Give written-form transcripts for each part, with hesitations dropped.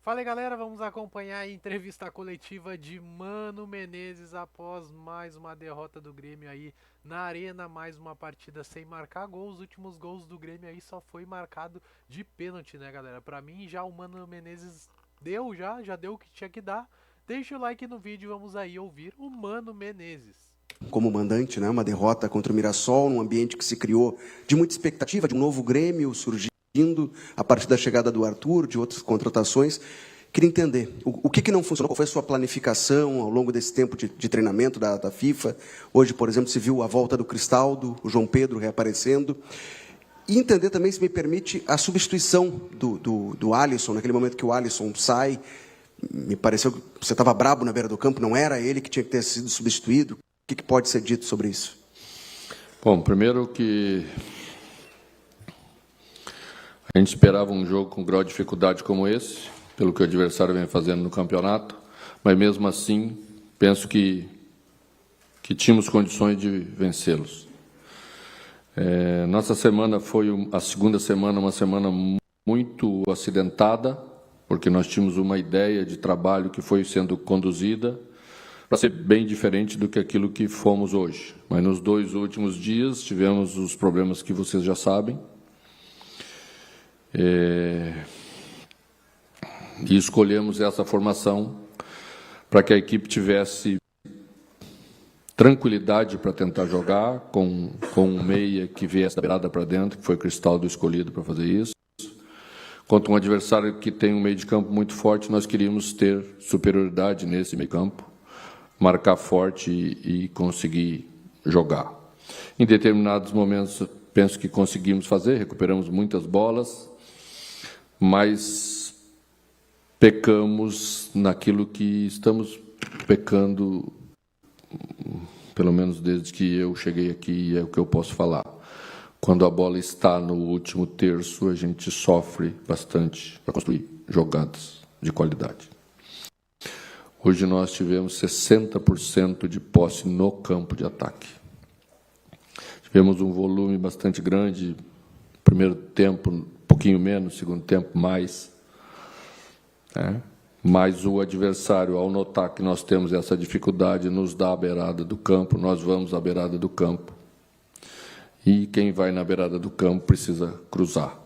Fala aí, galera, vamos acompanhar a entrevista coletiva de Mano Menezes após mais uma derrota do Grêmio aí na Arena, mais uma partida sem marcar gols. Os últimos gols do Grêmio aí só foi marcado de pênalti, né, galera? Pra mim já o Mano Menezes já deu o que tinha que dar. Deixa o like no vídeo e vamos aí ouvir o Mano Menezes. Como mandante, né, uma derrota contra o Mirassol, num ambiente que se criou de muita expectativa, de um novo Grêmio surgindo a partir da chegada do Arthur, de outras contratações. Queria entender o que não funcionou, qual foi a sua planificação ao longo desse tempo de treinamento da FIFA. Hoje, por exemplo, se viu a volta do Cristaldo, o João Pedro reaparecendo. E entender também, se me permite, a substituição do Alisson, naquele momento que o Alisson sai. Me pareceu que você estava brabo na beira do campo, não era ele que tinha que ter sido substituído. O que pode ser dito sobre isso? Bom, primeiro que a gente esperava um jogo com grau de dificuldade como esse, pelo que o adversário vem fazendo no campeonato, mas mesmo assim, penso que tínhamos condições de vencê-los. Nossa semana foi a segunda semana, uma semana muito acidentada, porque nós tínhamos uma ideia de trabalho que foi sendo conduzida para ser bem diferente do que aquilo que fomos hoje. Mas nos 2 últimos dias tivemos os problemas que vocês já sabem. E escolhemos essa formação para que a equipe tivesse tranquilidade para tentar jogar, com um meia que viesse da beirada para dentro, que foi Cristaldo escolhido para fazer isso. Contra um adversário que tem um meio de campo muito forte, nós queríamos ter superioridade nesse meio campo, marcar forte e conseguir jogar. Em determinados momentos, penso que conseguimos fazer, recuperamos muitas bolas, mas pecamos naquilo que estamos pecando, pelo menos desde que eu cheguei aqui, é o que eu posso falar. Quando a bola está no último terço, a gente sofre bastante para construir jogadas de qualidade. Hoje nós tivemos 60% de posse no campo de ataque. Tivemos um volume bastante grande, primeiro tempo um pouquinho menos, segundo tempo mais. Mas o adversário, ao notar que nós temos essa dificuldade, nos dá a beirada do campo, nós vamos à beirada do campo. E quem vai na beirada do campo precisa cruzar.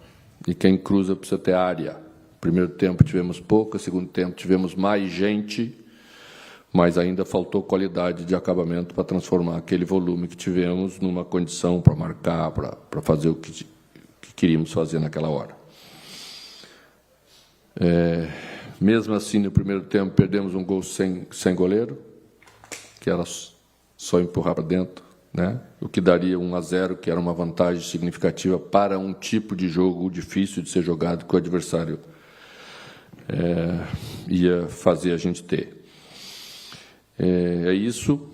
E quem cruza precisa ter área. Primeiro tempo tivemos pouca, segundo tempo tivemos mais gente, mas ainda faltou qualidade de acabamento para transformar aquele volume que tivemos numa condição para marcar, para fazer o que queríamos fazer naquela hora. Mesmo assim, no primeiro tempo, perdemos um gol sem goleiro, que era só empurrar para dentro, né? O que daria 1-0, que era uma vantagem significativa para um tipo de jogo difícil de ser jogado, que o adversário ia fazer a gente ter. É isso.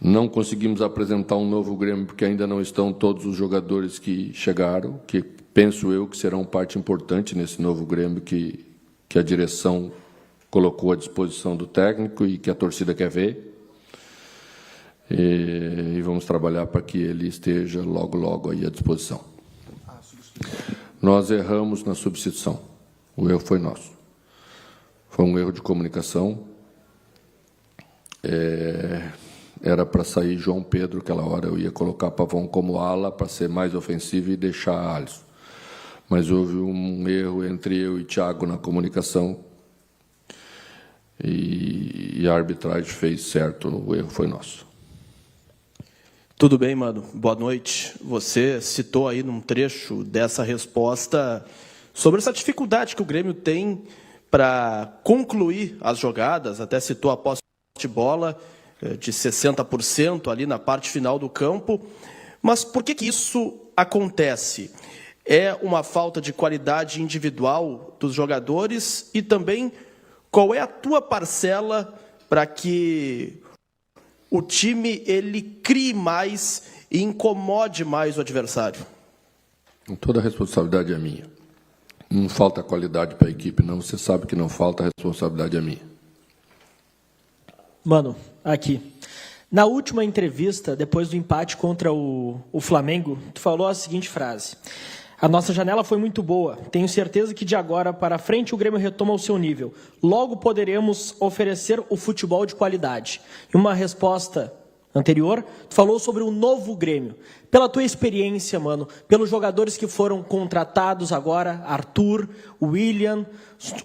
Não conseguimos apresentar um novo Grêmio, porque ainda não estão todos os jogadores que chegaram, que penso eu que serão parte importante nesse novo Grêmio que a direção colocou à disposição do técnico e que a torcida quer ver. E vamos trabalhar para que ele esteja logo aí à disposição. Nós erramos na substituição. O erro foi nosso. Foi um erro de comunicação. Era para sair João Pedro, aquela hora eu ia colocar Pavão como ala para ser mais ofensivo e deixar Alisson. Mas houve um erro entre eu e Thiago na comunicação e a arbitragem fez certo, o erro foi nosso. Tudo bem, Mano. Boa noite. Você citou aí num trecho dessa resposta sobre essa dificuldade que o Grêmio tem para concluir as jogadas, até citou a posse de bola de 60% ali na parte final do campo. Mas por que isso acontece? É uma falta de qualidade individual dos jogadores e também qual é a tua parcela para que o time ele crie mais e incomode mais o adversário? Toda a responsabilidade é minha. Não falta qualidade para a equipe, não. Você sabe que não falta, a responsabilidade é minha. Mano, aqui. Na última entrevista, depois do empate contra o Flamengo, tu falou a seguinte frase: A nossa janela foi muito boa. Tenho certeza que de agora para frente o Grêmio retoma o seu nível. Logo poderemos oferecer o futebol de qualidade. E uma resposta anterior, tu falou sobre o novo Grêmio. Pela tua experiência, mano, pelos jogadores que foram contratados agora, Arthur, William,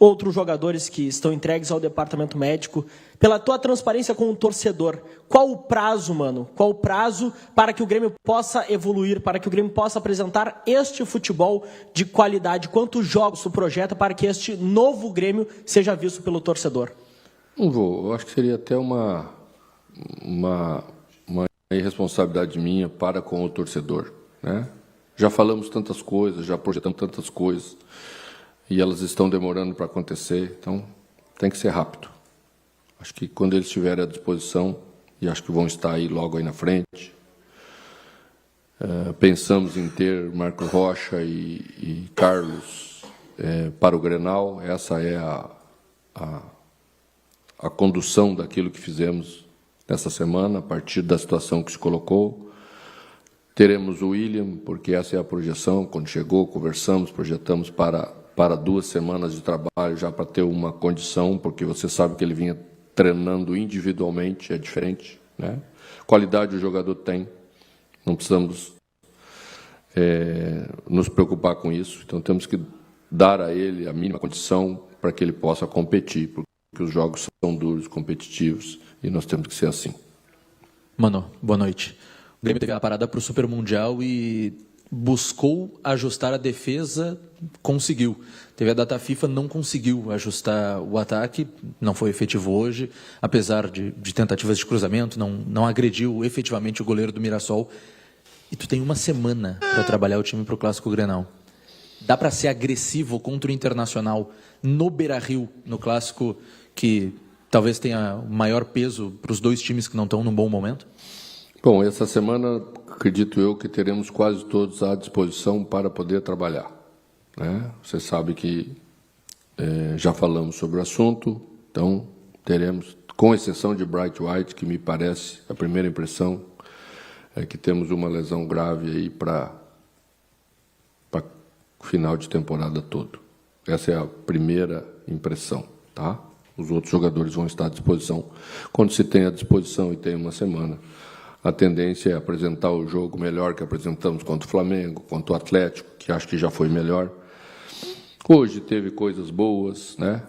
outros jogadores que estão entregues ao departamento médico, pela tua transparência com o torcedor, qual o prazo, mano? Qual o prazo para que o Grêmio possa evoluir, para que o Grêmio possa apresentar este futebol de qualidade? Quantos jogos tu projeta para que este novo Grêmio seja visto pelo torcedor? Não vou, eu acho que seria até uma irresponsabilidade minha para com o torcedor, né? Já falamos tantas coisas, já projetamos tantas coisas e elas estão demorando para acontecer, então tem que ser rápido. Acho que quando eles estiverem à disposição, e acho que vão estar aí logo aí na frente, pensamos em ter Marco Rocha e Carlos para o Grenal. Essa é a condução daquilo que fizemos nessa semana, a partir da situação que se colocou. Teremos o William, porque essa é a projeção. Quando chegou, conversamos, projetamos para 2 semanas de trabalho, já para ter uma condição, porque você sabe que ele vinha treinando individualmente, é diferente, né? Qualidade o jogador tem, não precisamos nos preocupar com isso, então temos que dar a ele a mínima condição para que ele possa competir, porque os jogos são duros, competitivos, e nós temos que ser assim. Mano, boa noite. O Grêmio teve a parada para o Super Mundial e buscou ajustar a defesa, conseguiu. Teve a data FIFA, não conseguiu ajustar o ataque, não foi efetivo hoje, apesar de tentativas de cruzamento, não agrediu efetivamente o goleiro do Mirassol. E tu tem uma semana para trabalhar o time para o Clássico Grenal. Dá para ser agressivo contra o Internacional no Beira-Rio, no Clássico que talvez tenha maior peso para os dois times que não estão num bom momento? Bom, essa semana, acredito eu que teremos quase todos à disposição para poder trabalhar, né? Você sabe que já falamos sobre o assunto, então teremos, com exceção de Bright White, que me parece, a primeira impressão é que temos uma lesão grave aí para o final de temporada todo. Essa é a primeira impressão, tá? Os outros jogadores vão estar à disposição. Quando se tem à disposição e tem uma semana, a tendência é apresentar o jogo melhor que apresentamos contra o Flamengo, contra o Atlético, que acho que já foi melhor. Hoje teve coisas boas, né?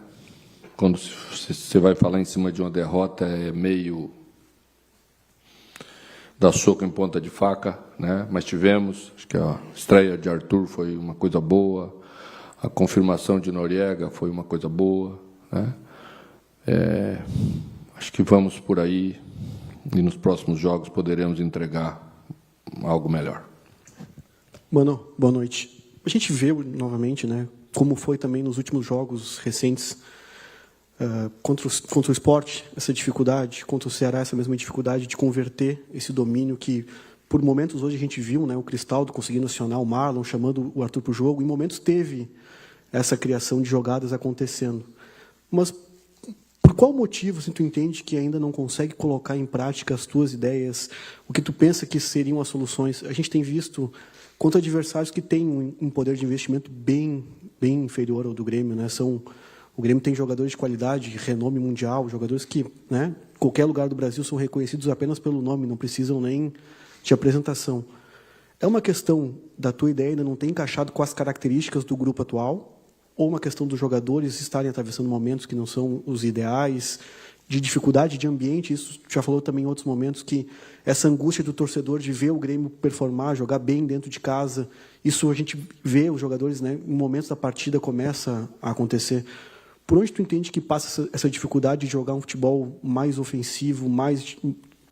Quando você vai falar em cima de uma derrota, é meio dar soco em ponta de faca, né? Mas tivemos, acho que a estreia de Arthur foi uma coisa boa, a confirmação de Noriega foi uma coisa boa, né? Acho que vamos por aí e nos próximos jogos poderemos entregar algo melhor. Mano, boa noite. A gente vê novamente, né, como foi também nos últimos jogos recentes contra o Sport, essa dificuldade, contra o Ceará, essa mesma dificuldade de converter esse domínio que, por momentos, hoje a gente viu, né, o Cristaldo conseguindo acionar o Marlon, chamando o Arthur para o jogo, em momentos teve essa criação de jogadas acontecendo. Mas por qual motivo assim, tu entende que ainda não consegue colocar em prática as tuas ideias, o que tu pensa que seriam as soluções? A gente tem visto contra adversários que têm um poder de investimento bem inferior ao do Grêmio, né? O Grêmio tem jogadores de qualidade, renome mundial, jogadores que, né, em qualquer lugar do Brasil são reconhecidos apenas pelo nome, não precisam nem de apresentação. É uma questão da tua ideia ainda não ter encaixado com as características do grupo atual, ou uma questão dos jogadores estarem atravessando momentos que não são os ideais, de dificuldade de ambiente? Isso já falou também em outros momentos, que essa angústia do torcedor de ver o Grêmio performar, jogar bem dentro de casa, isso a gente vê os jogadores, né, em momentos da partida começa a acontecer. Por onde tu entende que passa essa dificuldade de jogar um futebol mais ofensivo, mais...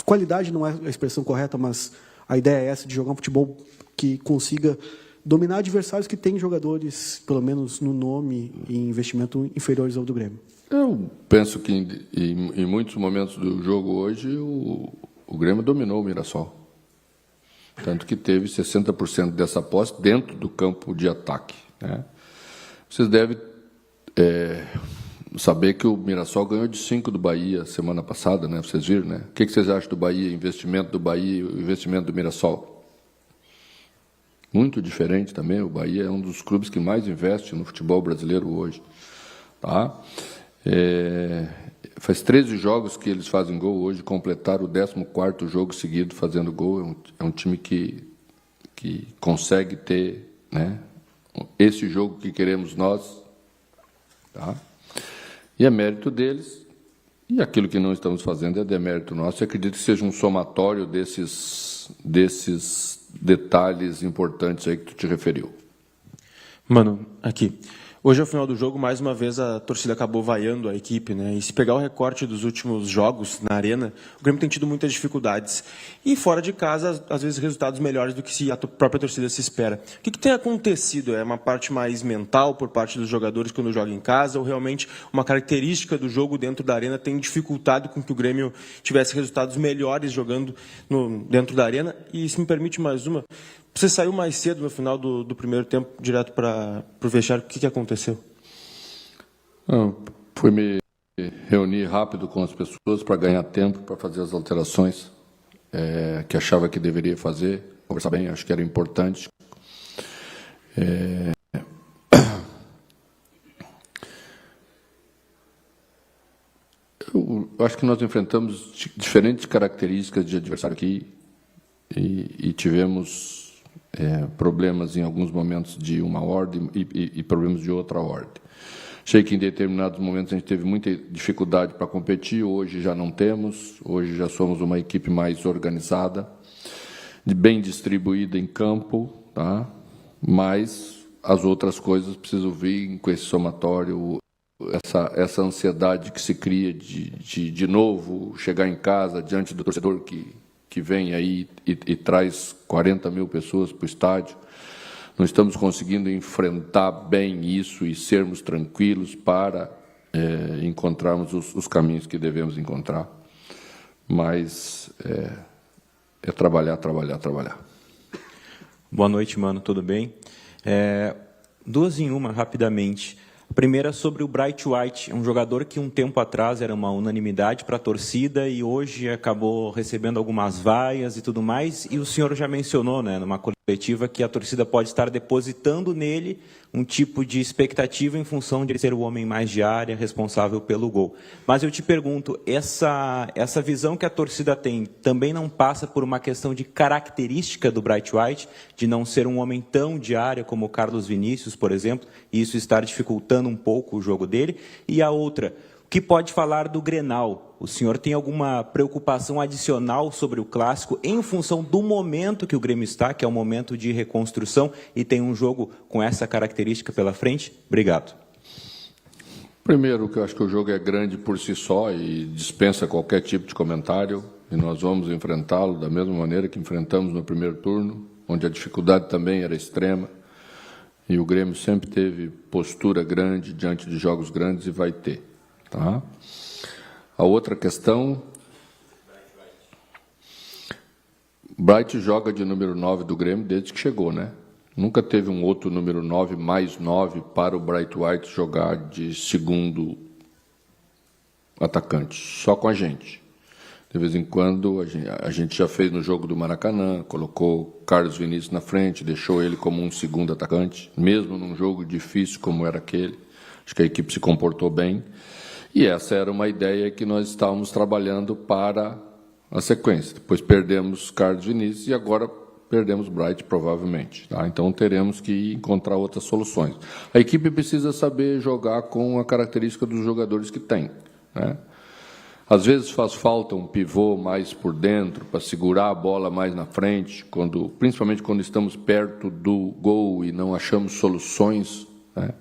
Qualidade não é a expressão correta, mas a ideia é essa, de jogar um futebol que consiga dominar adversários que têm jogadores, pelo menos no nome e investimento, inferiores ao do Grêmio. Eu penso que em muitos momentos do jogo hoje o Grêmio dominou o Mirassol. Tanto que teve 60% dessa posse dentro do campo de ataque, né? Vocês devem saber que o Mirassol ganhou de 5 do Bahia semana passada, né? Vocês viram, né? O que vocês acham do Bahia, investimento do Bahia e o investimento do Mirassol? muito diferente também. O Bahia é um dos clubes que mais investe no futebol brasileiro hoje. Tá? Faz 13 jogos que eles fazem gol, hoje completaram o 14º jogo seguido fazendo gol. É um time que consegue ter, né, esse jogo que queremos nós. Tá? E é mérito deles, e aquilo que não estamos fazendo é demérito nosso. Eu acredito que seja um somatório desses detalhes importantes aí que tu te referiu. Mano, aqui. Hoje, ao final do jogo, mais uma vez a torcida acabou vaiando a equipe, né? E se pegar o recorte dos últimos jogos na Arena, o Grêmio tem tido muitas dificuldades. E fora de casa, às vezes, resultados melhores do que a própria torcida se espera. O que tem acontecido? É uma parte mais mental por parte dos jogadores quando jogam em casa, ou realmente uma característica do jogo dentro da Arena tem dificultado com que o Grêmio tivesse resultados melhores jogando dentro da Arena? E, se me permite mais uma, você saiu mais cedo no final do primeiro tempo, direto para o vestiário. O que aconteceu? Fui me reunir rápido com as pessoas para ganhar tempo, para fazer as alterações que achava que deveria fazer. Conversar bem, acho que era importante. Eu acho que nós enfrentamos diferentes características de adversário aqui e tivemos problemas em alguns momentos de uma ordem e problemas de outra ordem. Achei que em determinados momentos a gente teve muita dificuldade para competir, hoje já não temos, hoje já somos uma equipe mais organizada, bem distribuída em campo, tá? Mas as outras coisas precisam vir com esse somatório, essa ansiedade que se cria de novo chegar em casa diante do torcedor que vem aí e traz 40 mil pessoas para o estádio. Não estamos conseguindo enfrentar bem isso e sermos tranquilos para encontrarmos os caminhos que devemos encontrar. Mas é trabalhar. Boa noite, mano. Tudo bem? Duas em uma, rapidamente. A primeira sobre o Bright White, um jogador que um tempo atrás era uma unanimidade para a torcida e hoje acabou recebendo algumas vaias e tudo mais. E o senhor já mencionou, né, numa coletiva, que a torcida pode estar depositando nele um tipo de expectativa em função de ele ser o homem mais de área, responsável pelo gol. Mas eu te pergunto, essa visão que a torcida tem também não passa por uma questão de característica do Bright White, de não ser um homem tão de área como o Carlos Vinícius, por exemplo, e isso estar dificultando um pouco o jogo dele? E a outra, o que pode falar do Grenal? O senhor tem alguma preocupação adicional sobre o Clássico em função do momento que o Grêmio está, que é um momento de reconstrução, e tem um jogo com essa característica pela frente? Obrigado. Primeiro, que eu acho que o jogo é grande por si só e dispensa qualquer tipo de comentário, e nós vamos enfrentá-lo da mesma maneira que enfrentamos no primeiro turno, onde a dificuldade também era extrema, e o Grêmio sempre teve postura grande diante de jogos grandes e vai ter. Tá? A outra questão, Bright joga de número 9 do Grêmio desde que chegou, né? Nunca teve um outro número 9 mais 9 para o Bright White jogar de segundo atacante, só com a gente. De vez em quando a gente já fez no jogo do Maracanã, colocou Carlos Vinícius na frente, deixou ele como um segundo atacante, mesmo num jogo difícil como era aquele. Acho que a equipe se comportou bem. E essa era uma ideia que nós estávamos trabalhando para a sequência. Depois perdemos Carlos Vinícius e agora perdemos Bright, provavelmente. Tá? Então teremos que encontrar outras soluções. A equipe precisa saber jogar com a característica dos jogadores que tem. Né? Às vezes faz falta um pivô mais por dentro, para segurar a bola mais na frente, principalmente quando estamos perto do gol e não achamos soluções. Né?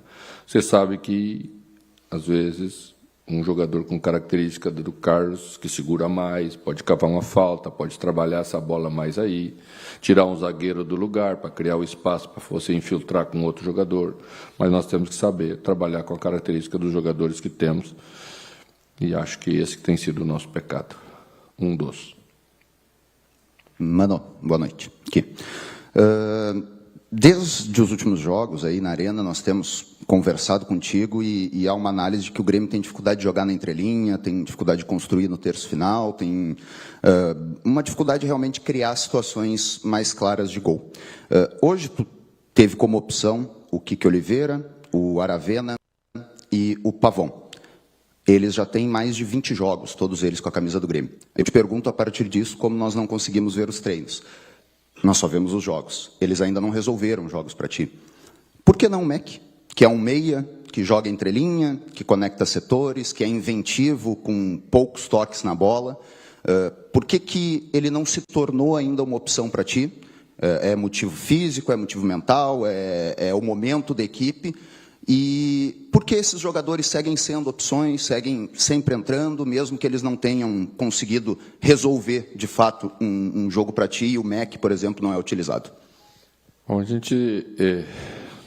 Você sabe que, às vezes, um jogador com característica do Carlos, que segura mais, pode cavar uma falta, pode trabalhar essa bola mais aí, tirar um zagueiro do lugar para criar o espaço para você infiltrar com outro jogador. Mas nós temos que saber trabalhar com a característica dos jogadores que temos. E acho que esse que tem sido o nosso pecado. Um dos. Mano, boa noite. Aqui. Desde os últimos jogos aí na Arena, nós temos conversado contigo e há uma análise de que o Grêmio tem dificuldade de jogar na entrelinha, tem dificuldade de construir no terço final, tem uma dificuldade de realmente criar situações mais claras de gol. Hoje tu teve como opção o Kiki Oliveira, o Aravena e o Pavon. Eles já têm mais de 20 jogos, todos eles com a camisa do Grêmio. Eu te pergunto, a partir disso, como nós não conseguimos ver os treinos. Nós só vemos os jogos. Eles ainda não resolveram jogos para ti. Por que não o Mac, que é um meia, que joga entrelinha, que conecta setores, que é inventivo, com poucos toques na bola? Por que ele não se tornou ainda uma opção para ti? É motivo físico, é motivo mental, é o momento da equipe? E por que esses jogadores seguem sendo opções, seguem sempre entrando, mesmo que eles não tenham conseguido resolver, de fato, um jogo para ti e o Mac, por exemplo, não é utilizado? Bom, a gente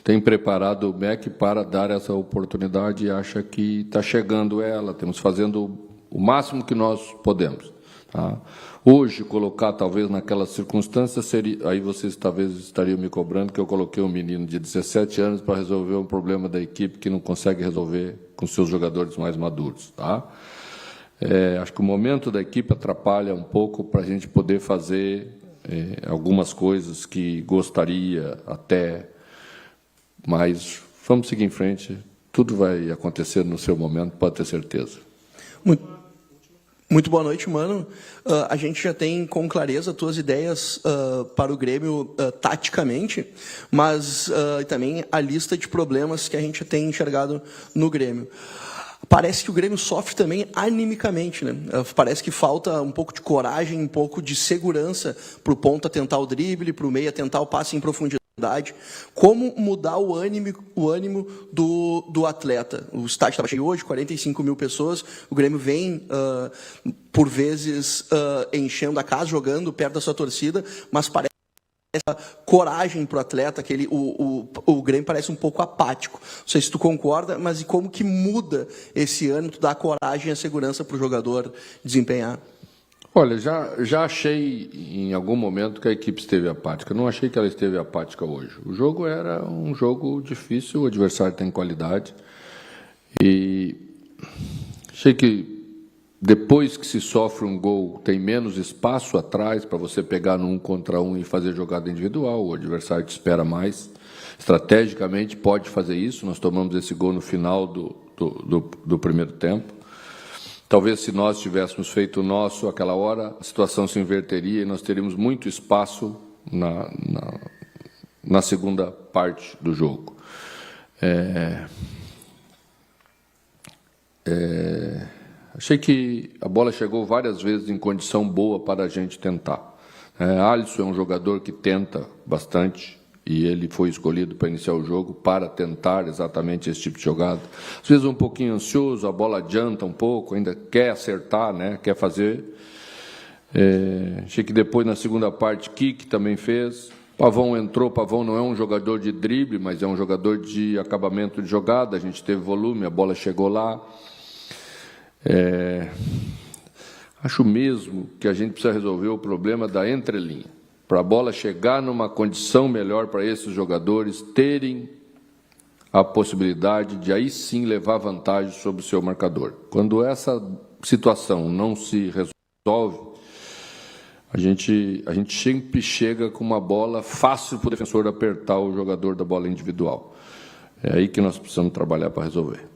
tem preparado o Mac para dar essa oportunidade e acha que está chegando ela, temos fazendo o máximo que nós podemos. Tá? Hoje, colocar talvez naquelas circunstâncias, aí vocês talvez estariam me cobrando que eu coloquei um menino de 17 anos para resolver um problema da equipe que não consegue resolver com seus jogadores mais maduros. Tá? Acho que o momento da equipe atrapalha um pouco para a gente poder fazer algumas coisas que gostaria até, mas vamos seguir em frente, tudo vai acontecer no seu momento, pode ter certeza. Muito boa noite, Mano. A gente já tem com clareza tuas ideias para o Grêmio taticamente, mas também a lista de problemas que a gente tem enxergado no Grêmio. Parece que o Grêmio sofre também animicamente, né? Parece que falta um pouco de coragem, um pouco de segurança para o ponta tentar o drible, para o meia tentar o passe em profundidade. Como mudar o ânimo do atleta? O estádio estava cheio hoje, 45 mil pessoas, o Grêmio vem, por vezes, enchendo a casa, jogando perto da sua torcida, mas parece essa coragem para o atleta, que o Grêmio parece um pouco apático. Não sei se tu concorda, mas e como que muda esse ânimo, tu dá a coragem e a segurança para o jogador desempenhar? Olha, já achei em algum momento que a equipe esteve apática. Não achei que ela esteve apática hoje. O jogo era um jogo difícil, o adversário tem qualidade. E achei que depois que se sofre um gol, tem menos espaço atrás para você pegar no 1 contra 1 e fazer jogada individual. O adversário te espera mais. Estrategicamente pode fazer isso. Nós tomamos esse gol no final do primeiro tempo. Talvez se nós tivéssemos feito o nosso àquela hora, a situação se inverteria e nós teríamos muito espaço na segunda parte do jogo. Achei que a bola chegou várias vezes em condição boa para a gente tentar. Alisson é um jogador que tenta bastante, e ele foi escolhido para iniciar o jogo para tentar exatamente esse tipo de jogada. Às vezes um pouquinho ansioso, a bola adianta um pouco, ainda quer acertar, né? Quer fazer. Achei que depois, na segunda parte, Kiki também fez. Pavon entrou, Pavon não é um jogador de drible, mas é um jogador de acabamento de jogada, a gente teve volume, a bola chegou lá. Acho mesmo que a gente precisa resolver o problema da entrelinha, para a bola chegar numa condição melhor para esses jogadores terem a possibilidade de aí sim levar vantagem sobre o seu marcador. Quando essa situação não se resolve, a gente sempre chega com uma bola fácil para o defensor apertar o jogador da bola individual. É aí que nós precisamos trabalhar para resolver.